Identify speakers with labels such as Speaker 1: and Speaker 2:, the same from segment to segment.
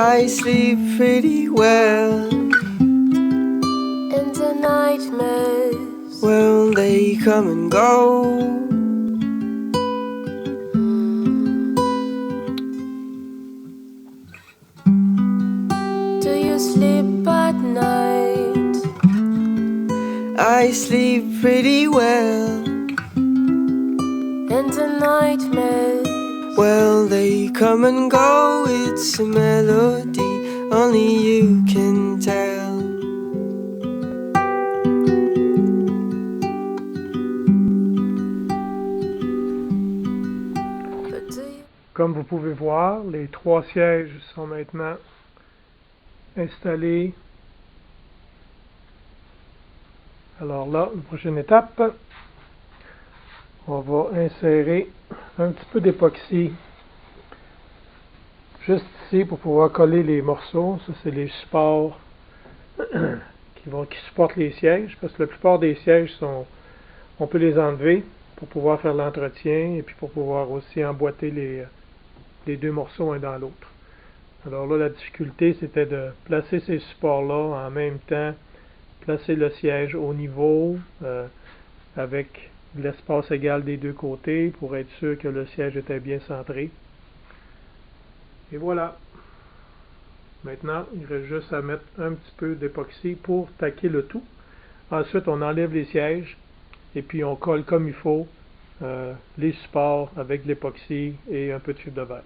Speaker 1: I sleep pretty well.
Speaker 2: And the nightmares,
Speaker 1: Well, they come and go.
Speaker 2: do you sleep at night?
Speaker 1: I sleep pretty well.
Speaker 2: And the nightmares,
Speaker 1: Well, they come and go. It's a melody only you can tell.
Speaker 2: but do you?
Speaker 3: Comme vous pouvez voir, les 3 sièges sont maintenant installés. Alors là, la prochaine étape, on va insérer un petit peu d'époxy juste ici pour pouvoir coller les morceaux. Ça, c'est les supports qui supportent les sièges, parce que la plupart des sièges on peut les enlever pour pouvoir faire l'entretien et puis pour pouvoir aussi emboîter les 2 morceaux un dans l'autre. Alors là, la difficulté, c'était de placer ces supports-là en même temps, placer le siège au niveau avec l'espace égal des 2 côtés pour être sûr que le siège était bien centré. Et voilà. Maintenant, il reste juste à mettre un petit peu d'époxy pour taquer le tout. Ensuite, on enlève les sièges et puis on colle comme il faut les supports avec de l'époxy et un peu de fibre de verre.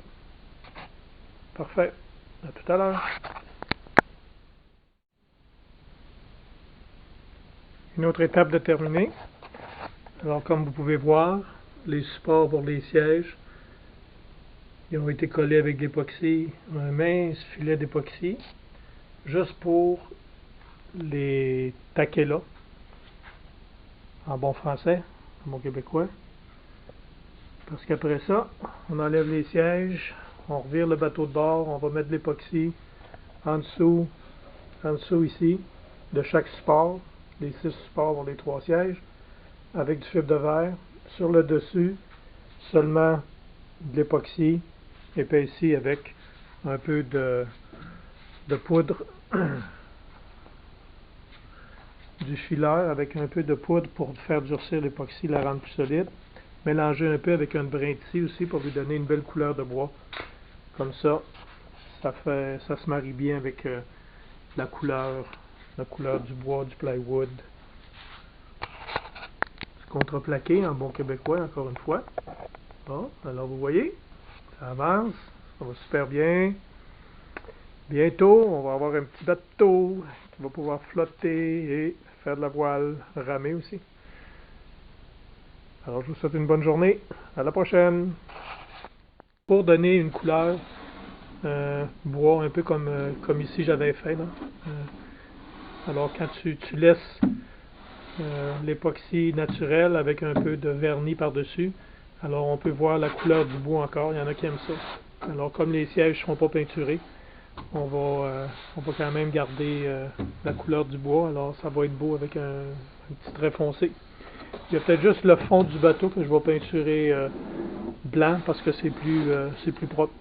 Speaker 3: Parfait. À tout à l'heure. Une autre étape de terminer. Alors, comme vous pouvez voir, les supports pour les sièges, ils ont été collés avec de l'époxy, un mince filet d'époxy, juste pour les taquer là, en bon français, en bon québécois. Parce qu'après ça, on enlève les sièges, on revire le bateau de bord, on va mettre de l'époxy en dessous ici, de chaque support, les 6 supports pour les 3 sièges, avec du fibre de verre. Sur le dessus, seulement de l'époxy épaissi avec un peu de poudre, du fileur avec un peu de poudre pour faire durcir l'époxy, la rendre plus solide. Mélanger un peu avec un brin de scie aussi pour lui donner une belle couleur de bois. Comme ça, ça se marie bien avec la couleur du bois, du plywood. Contreplaqué en bon québécois, encore une fois. Bon, alors vous voyez, ça avance, ça va super bien. Bientôt, on va avoir un petit bateau qui va pouvoir flotter et faire de la voile, ramer aussi. Alors, je vous souhaite une bonne journée. À la prochaine. Pour donner une couleur bois, un peu comme ici j'avais fait. Là. Alors, quand tu laisses l'époxy naturel avec un peu de vernis par-dessus, alors on peut voir la couleur du bois encore. Il y en a qui aiment ça. Alors, comme les sièges ne seront pas peinturés, on va quand même garder la couleur du bois, alors ça va être beau avec un petit trait foncé. Il y a peut-être juste le fond du bateau que je vais peinturer blanc parce que c'est plus propre,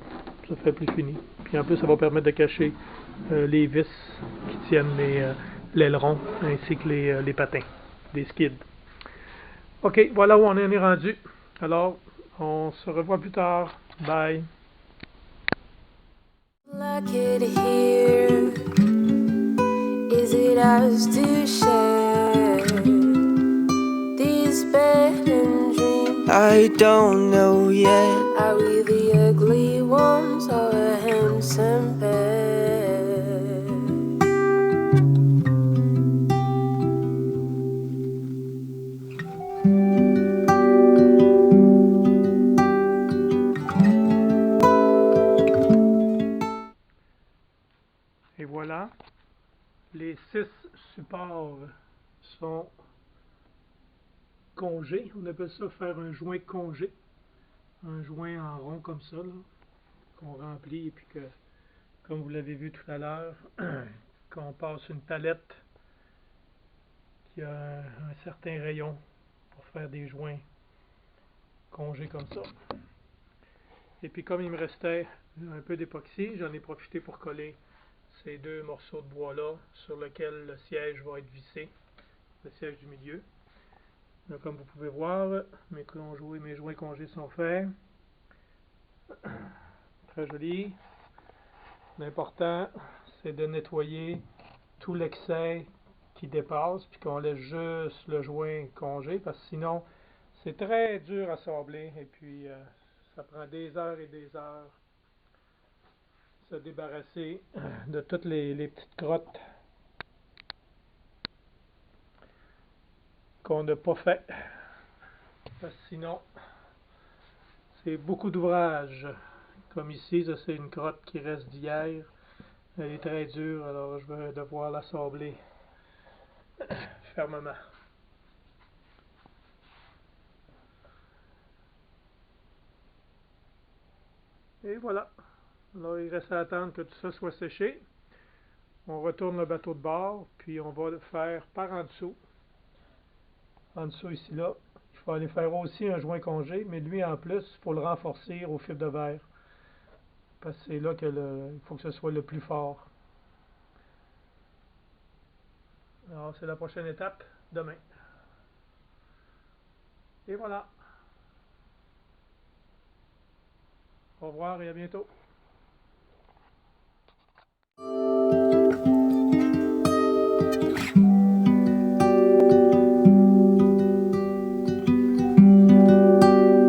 Speaker 3: ça fait plus fini. Puis en plus ça va permettre de cacher les vis qui tiennent l'aileron ainsi que les patins, des skids. Ok, voilà où on en est rendu. Alors, on se revoit plus tard. Bye.
Speaker 2: Like it here, is it ours to share these bed and dreams?
Speaker 1: I don't know yet.
Speaker 2: Are we the ugly ones or a handsome pair?
Speaker 3: Et voilà, les 6 supports sont congés. On appelle ça faire un joint congé. Un joint en rond comme ça, qu'on remplit et puis que, comme vous l'avez vu tout à l'heure, qu'on passe une palette qui a un certain rayon pour faire des joints congés comme ça. Et puis comme il me restait un peu d'époxy, j'en ai profité pour coller ces deux morceaux de bois-là sur lesquels le siège va être vissé, le siège du milieu. Là, comme vous pouvez voir, mes joints congés sont faits. Très joli. L'important, c'est de nettoyer tout l'excès qui dépasse, puis qu'on laisse juste le joint congé, parce que sinon, c'est très dur à sabler, et puis ça prend des heures et des heures se débarrasser de toutes les petites crottes qu'on n'a pas fait, parce que sinon, c'est beaucoup d'ouvrage. Comme ici, ça c'est une crotte qui reste d'hier. Elle est très dure, alors je vais devoir la sabler fermement. Et voilà. Alors il reste à attendre que tout ça soit séché. On retourne le bateau de bord, puis on va le faire par en dessous. En dessous ici là. Il faut aller faire aussi un joint congé, mais lui en plus, il faut le renforcer au fil de verre. Parce que c'est là il faut que ce soit le plus fort. Alors c'est la prochaine étape, demain. Et voilà. Au revoir et à bientôt.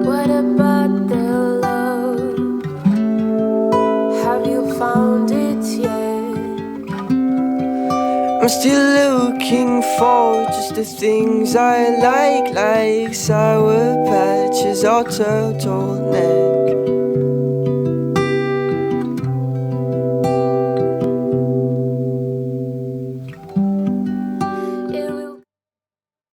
Speaker 2: What about the love? Have you found it yet?
Speaker 1: I'm still looking for just the things I like sour patches or turtlenecks.